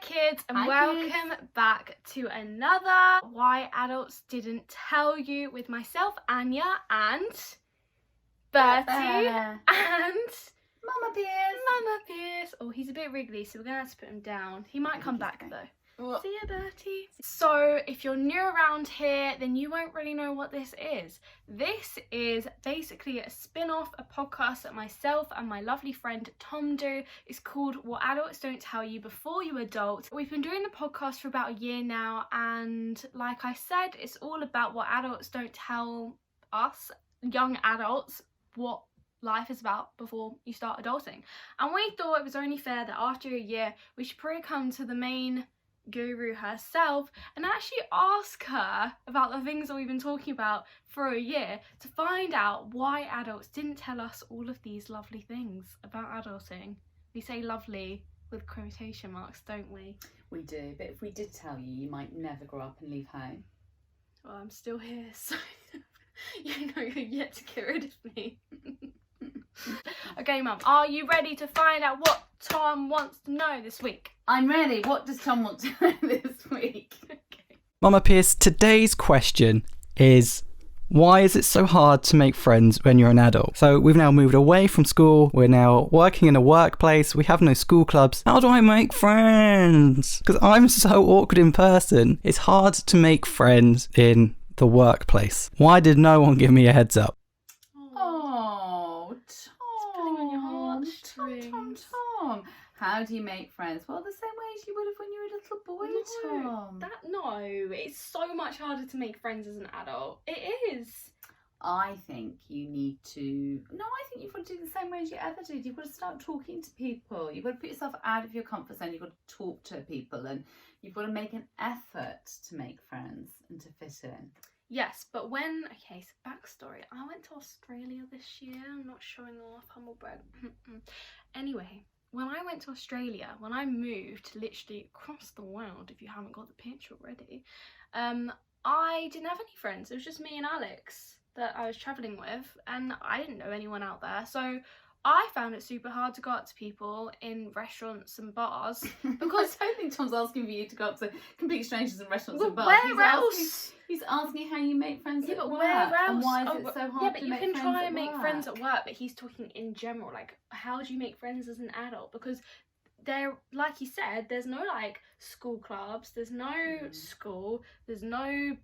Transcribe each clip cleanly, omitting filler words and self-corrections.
kids, and Hi, welcome kids. back to another Why Adults Didn't Tell You with myself, Anya, and Bertie, and Mumma Pearce. Mumma Pearce. Oh, he's a bit wriggly, so we're going to have to put him down. He might come back though. Well, See ya, Bertie. So, if you're new around here, then you won't really know what this is. This is basically a spin-off, a podcast that myself and my lovely friend Tom do. It's called What Adults Don't Tell You Before You Adult. We've been doing the podcast for about a year now, and like I said, it's all about what adults don't tell us, young adults, what life is about before you start adulting. And we thought it was only fair that after a year, we should probably come to the main guru herself and actually ask her about the things that we've been talking about for a year to find out why adults didn't tell us all of these lovely things about adulting. We say lovely with quotation marks, don't we? we do, but if we did tell you, you might never grow up and leave home. Well, I'm still here, so you know you're yet to get rid of me. Okay, Mum, are you ready to find out what Tom wants to know this week? I'm ready. What does Tom want to know this week? Okay. Mumma Pearce, today's question is, why is it so hard to make friends when you're an adult? So we've now moved away from school, we're now working in a workplace, we have no school clubs. How do I make friends? Because I'm so awkward in person. It's hard to make friends in the workplace. Why did no one give me a heads up? Oh, Tom. Pulling on your heartstrings. Tom. How do you make friends? Well, the same way as you would have when you were a little boy, Tom. No, it's so much harder to make friends as an adult. It is. I think you need to... No, I think you've got to do the same way as you ever did. You've got to start talking to people. You've got to put yourself out of your comfort zone. You've got to talk to people, and you've got to make an effort to make friends and to fit in. Yes, but okay, so backstory. I went to Australia this year. I'm not showing off, humble brag. Anyway, when I went to Australia, when I moved literally across the world, if you haven't got the picture already, I didn't have any friends. It was just me and Alex that I was travelling with, and I didn't know anyone out there. So I found it super hard to go up to people in restaurants and bars because I don't think Tom's asking for you to go up to complete strangers in restaurants well, and bars. where else? He's asking how you make friends Yeah, at but work. where else? And why is it so hard yeah, but to you make can friends try at and make work? friends at work, but he's talking in general, like how do you make friends as an adult? Because there, like you said, there's no like school clubs, there's no school, there's no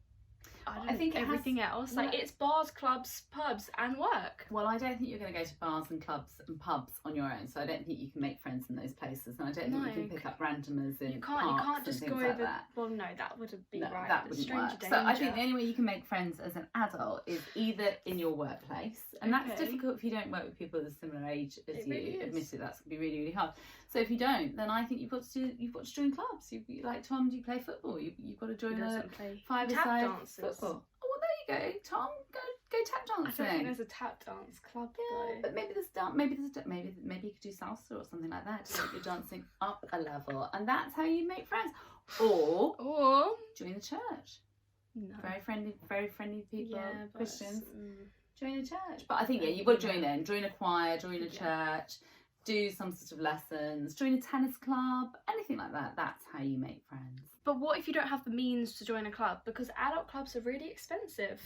I think everything else. Like it's bars, clubs, pubs, and work. Well, I don't think you're going to go to bars and clubs and pubs on your own, so I don't think you can make friends in those places, and I don't think you can pick up randomers in You parks can't just and go things over. like that. Well, no, that wouldn't be right. That wouldn't work. So I think the only way you can make friends as an adult is either in your workplace, and that's difficult if you don't work with people of a similar age as you. Really Admitted, that's going to be really, really hard. So if you don't, then I think you've got to join clubs. You like Tom, do you play football? You've got to join a five-a-side football. Go, Tom. Go tap dancing. I don't think there's a tap dance club though. But maybe maybe you could do salsa or something like that to take your dancing up a level, and that's how you make friends. Or join the church. No. Very friendly people, Yeah, Christians. Join a church. But I think you've got to join in. Join a choir. Join a church. Do some sort of lessons. Join a tennis club. Anything like that. That's how you make friends. But what if you don't have the means to join a club? Because adult clubs are really expensive.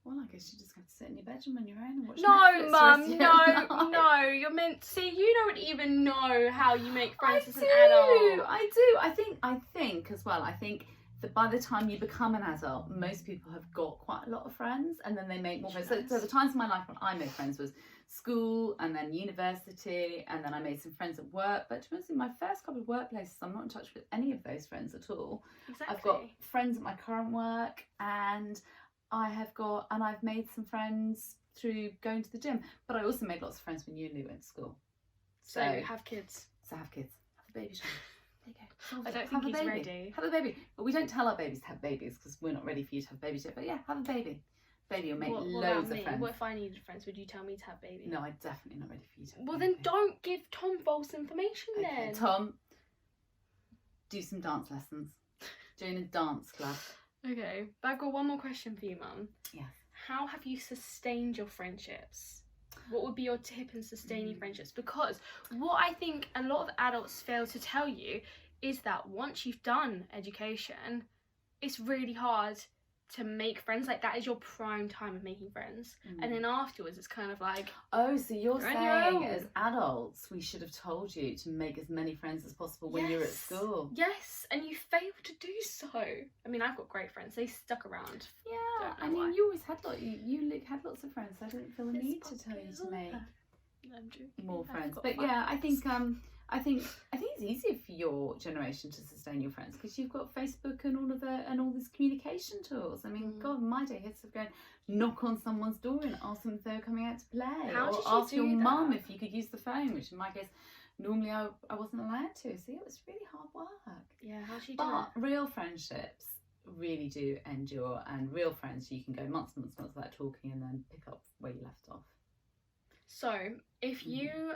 Well, I guess you just have to sit in your bedroom on your own and watch No, Netflix Mum, no. no. You're meant to see. You don't even know how you make friends as an adult. I do. I think as well. I think that by the time you become an adult, most people have got quite a lot of friends, and then they make more friends. So the times in my life when I made friends was school, and then university, and then I made some friends at work. But to be honest, in my first couple of workplaces, I'm not in touch with any of those friends at all. Exactly. I've got friends at my current work, and I've made some friends through going to the gym. But I also made lots of friends when you and Lou went to school. So have kids. So have kids. Have a baby shower. There you go. I don't think he's ready. Have a baby. But we don't tell our babies to have babies because we're not ready for you to have babies yet. But yeah, have a baby. Baby will make loads of friends. What if I needed friends? Would you tell me to have baby? No, I'm definitely not ready for you to have Well, baby. then don't give Tom false information then. Tom, do some dance lessons. Join a dance club. Okay, but I've got one more question for you, Mum. Yeah. How have you sustained your friendships? What would be your tip in sustaining friendships? Because what I think a lot of adults fail to tell you is that once you've done education, it's really hard to make friends. Like, that is your prime time of making friends. And then afterwards, it's kind of like... Oh, so you're on your saying own. as adults, we should have told you to make as many friends as possible when you're at school. Yes, and you failed to do so. I mean, I've got great friends. They stuck around. Yeah, Don't know I mean, why. you always had you had lots of friends. So I didn't feel the need to tell you to make I'm joking. more I've friends. got But fun. yeah, I think it's easier for your generation to sustain your friends because you've got Facebook and all these communication tools. I mean, God, my day hits of going knock on someone's door and ask them if they were coming out to play, How or did you ask your do mum that? if you could use the phone, which in my case normally I wasn't allowed to. So it was really hard work. Yeah, how do you do But it? real friendships really do endure, and real friends you can go months without talking and then pick up where you left off. So, if you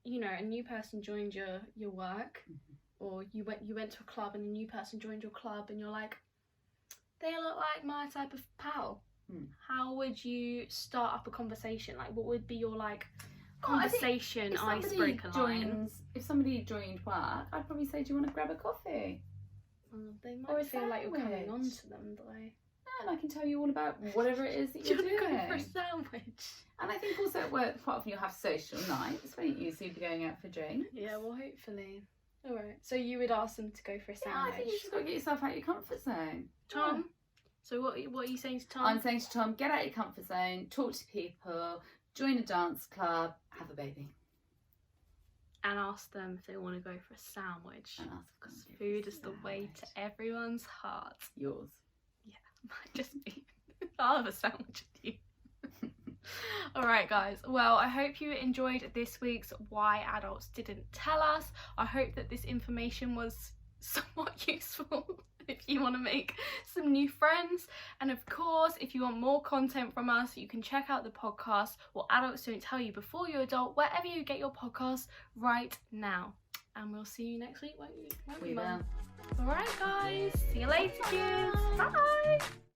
know, a new person joined your work, or you went to a club and a new person joined your club, and you're like, they look like my type of pal. How would you start up a conversation? Like, what would be your like conversation icebreaker line? If somebody joined work, I'd probably say, do you want to grab a coffee? They Or might a feel like you're coming on sandwich. to them, though. And I can tell you all about whatever it is that Do you're you want to doing. go for a sandwich? And I think also at work, quite often you'll have social nights where you usually be going out for drinks. Yeah, well, hopefully. All right. So you would ask them to go for a Yeah, sandwich. I think you just got to get yourself out of your comfort zone. Tom. So what are you saying to Tom? I'm saying to Tom, get out of your comfort zone, talk to people, join a dance club, have a baby. And ask them if they want to go for a sandwich. And ask Because them to food give is you the a way sandwich. to everyone's heart. Yours. Might just be. I'll have a sandwich with you. Alright guys, well I hope you enjoyed this week's Why Adults Didn't Tell Us. I hope that this information was somewhat useful if you want to make some new friends. And of course, if you want more content from us, you can check out the podcast What Adults Don't Tell You Before You're Adult, wherever you get your podcasts right now. And we'll see you next week, won't we? We will. Alright guys, see you later kids. Bye!